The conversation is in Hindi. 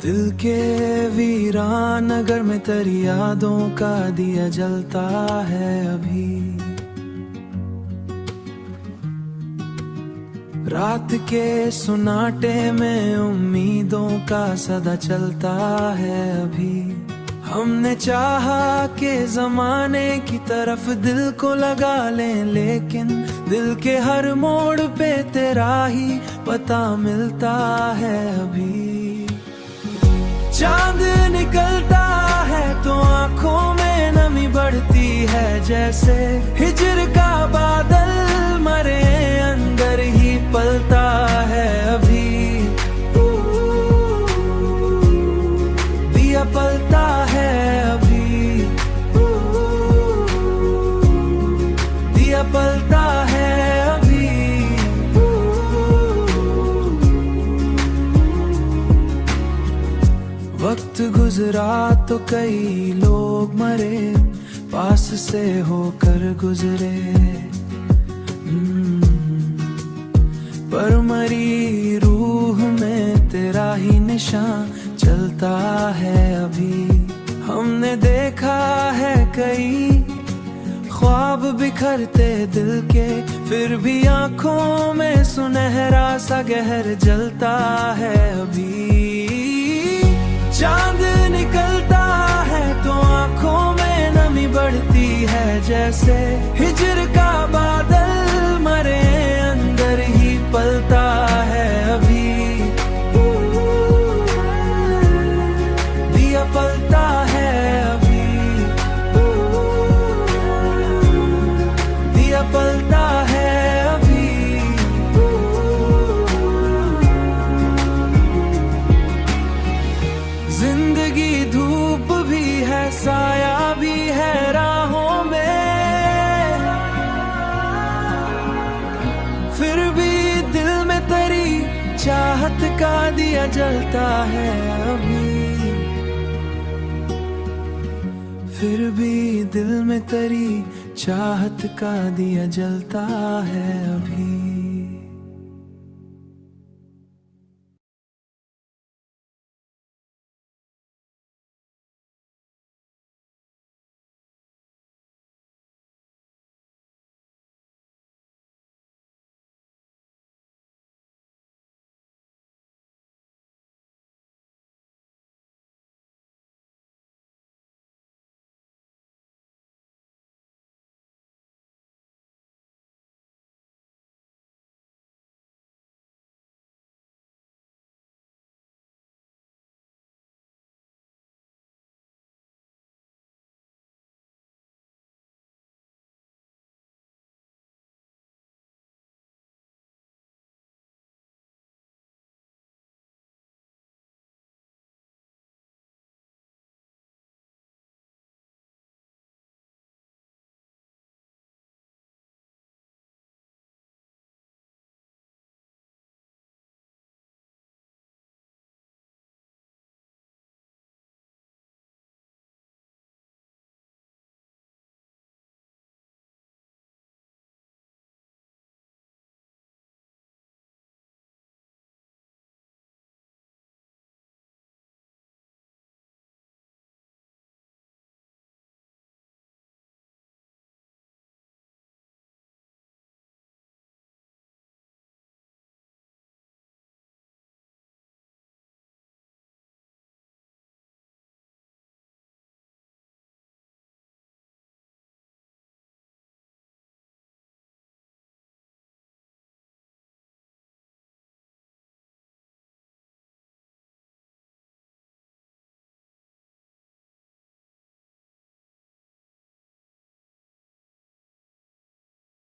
दिल के वीरान नगर में तेरी यादों का दिया जलता है अभी। रात के सुनाटे में उम्मीदों का सदा चलता है अभी। हमने चाहा कि जमाने की तरफ दिल को लगा लें, लेकिन दिल के हर मोड़ पे तेरा ही पता मिलता है अभी। चांद निकलता है तो आंखों में नमी बढ़ती है, जैसे हिजर का बादल मरे अंदर ही पलता है अभी। दिया पलता है अभी, दिया पलता है अभी। वक्त गुजरा तो कई लोग मरे, पास से होकर गुजरे, पर मरी रूह में तेरा ही निशान चलता है अभी। हमने देखा है कई ख्वाब बिखरते दिल के, फिर भी आंखों में सुनहरा सा गहर जलता है अभी। चांद निकलता है तो आंखों में नमी बढ़ती है, जैसे हिजर का बादल मरे अंदर ही पलता है अभी। दिया पलता है अभी, दिया पलता है अभी। जिंदगी धूप भी है, साया भी है राहों में, फिर भी दिल में तेरी चाहत का दिया जलता है अभी। फिर भी दिल में तेरी चाहत का दिया जलता है अभी।